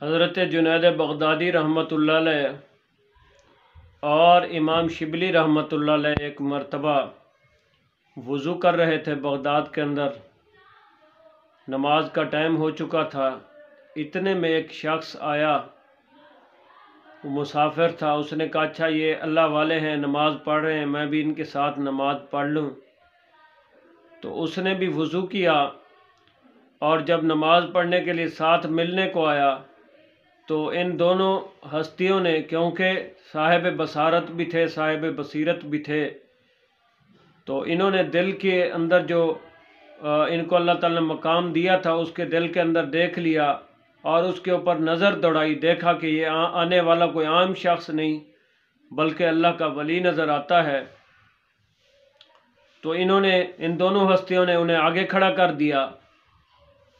حضرت جنید بغدادی رحمۃ اللہ علیہ اور امام شبلی رحمۃ اللہ علیہ ایک مرتبہ وضو کر رہے تھے بغداد کے اندر، نماز کا ٹائم ہو چکا تھا۔ اتنے میں ایک شخص آیا، وہ مسافر تھا۔ اس نے کہا اچھا یہ اللہ والے ہیں، نماز پڑھ رہے ہیں، میں بھی ان کے ساتھ نماز پڑھ لوں۔ تو اس نے بھی وضو کیا، اور جب نماز پڑھنے کے لیے ساتھ ملنے کو آیا تو ان دونوں ہستیوں نے، کیونکہ صاحب بصارت بھی تھے، صاحب بصیرت بھی تھے، تو انہوں نے دل کے اندر جو ان کو اللہ تعالیٰ نے مقام دیا تھا اس کے دل کے اندر دیکھ لیا، اور اس کے اوپر نظر دوڑائی، دیکھا کہ یہ آنے والا کوئی عام شخص نہیں بلکہ اللہ کا ولی نظر آتا ہے۔ تو انہوں نے، ان دونوں ہستیوں نے انہیں آگے کھڑا کر دیا،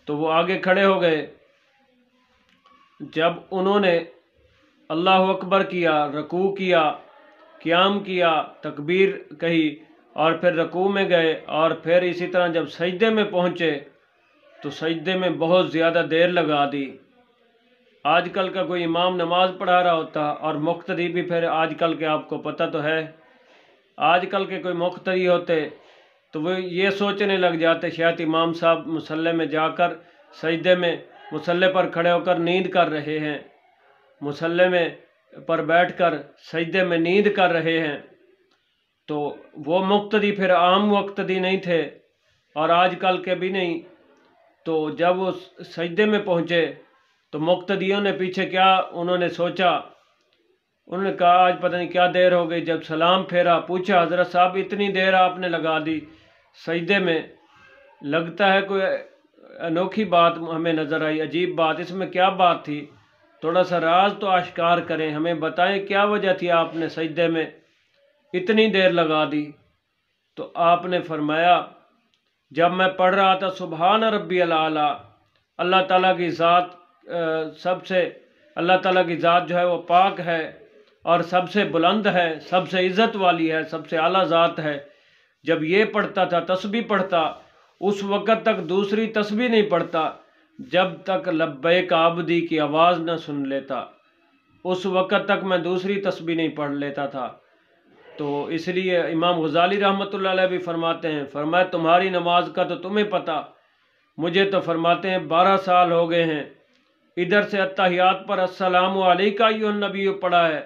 تو وہ آگے کھڑے ہو گئے۔ جب انہوں نے اللہ اکبر کیا، رکوع کیا، قیام کیا، تکبیر کہی، اور پھر رکوع میں گئے، اور پھر اسی طرح جب سجدے میں پہنچے تو سجدے میں بہت زیادہ دیر لگا دی۔ آج کل کا کوئی امام نماز پڑھا رہا ہوتا اور مقتدی بھی، پھر آج کل کے آپ کو پتہ تو ہے، آج کل کے کوئی مقتدی ہوتے تو وہ یہ سوچنے لگ جاتے شاید امام صاحب مصلی میں جا کر سجدے میں مصلی پر کھڑے ہو کر نیند کر رہے ہیں، مصلی میں پر بیٹھ کر سجدے میں نیند کر رہے ہیں۔ تو وہ مقتدی پھر عام مقتدی نہیں تھے اور آج کل کے بھی نہیں۔ تو جب وہ سجدے میں پہنچے تو مقتدیوں نے پیچھے کیا انہوں نے سوچا، انہوں نے کہا آج پتہ نہیں کیا دیر ہو گئی۔ جب سلام پھیرا، پوچھا حضرت صاحب اتنی دیر آپ نے لگا دی سجدے میں، لگتا ہے کوئی انوکھی بات ہمیں نظر آئی، عجیب بات، اس میں کیا بات تھی؟ تھوڑا سا راز تو آشکار کریں، ہمیں بتائیں کیا وجہ تھی آپ نے سجدے میں اتنی دیر لگا دی؟ تو آپ نے فرمایا جب میں پڑھ رہا تھا سبحان ربی الاعلیٰ، اللہ تعالیٰ کی ذات اللہ تعالیٰ کی ذات جو ہے وہ پاک ہے اور سب سے بلند ہے، سب سے عزت والی ہے، سب سے اعلیٰ ذات ہے۔ جب یہ پڑھتا تھا، تسبیح پڑھتا، اس وقت تک دوسری تسبیح نہیں پڑھتا جب تک لبیک عبدی کی آواز نہ سن لیتا، اس وقت تک میں دوسری تسبیح نہیں پڑھ لیتا تھا۔ تو اس لیے امام غزالی رحمۃ اللہ علیہ بھی فرماتے ہیں، فرمایا تمہاری نماز کا تو تمہیں پتہ، مجھے تو فرماتے ہیں 12 سال ہو گئے ہیں، ادھر سے اتحیات پر السلام علیکہ ایھا النبی پڑھا ہے،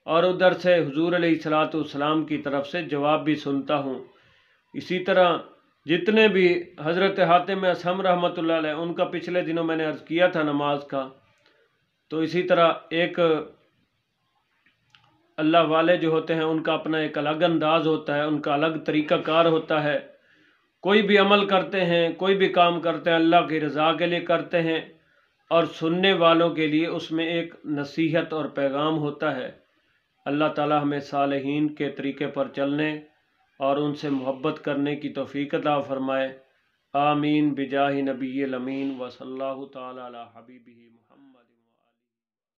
اور ادھر سے حضور علیہ الصلوۃ والسلام کی طرف سے جواب بھی سنتا ہوں۔ اسی طرح جتنے بھی حضرت حاتم اصم رحمۃ اللہ علیہ، ان کا پچھلے دنوں میں نے عرض کیا تھا نماز کا، تو اسی طرح ایک اللہ والے جو ہوتے ہیں ان کا اپنا ایک الگ انداز ہوتا ہے، ان کا الگ طریقہ کار ہوتا ہے۔ کوئی بھی عمل کرتے ہیں، کوئی بھی کام کرتے ہیں اللہ کی رضا کے لیے کرتے ہیں، اور سننے والوں کے لیے اس میں ایک نصیحت اور پیغام ہوتا ہے۔ اللہ تعالی ہمیں صالحین کے طریقے پر چلنے اور ان سے محبت کرنے کی توفیق عطا فرمائے۔ آمین بجاہ نبی الامین وصلی اللہ تعالی علی حبیبہ محمد۔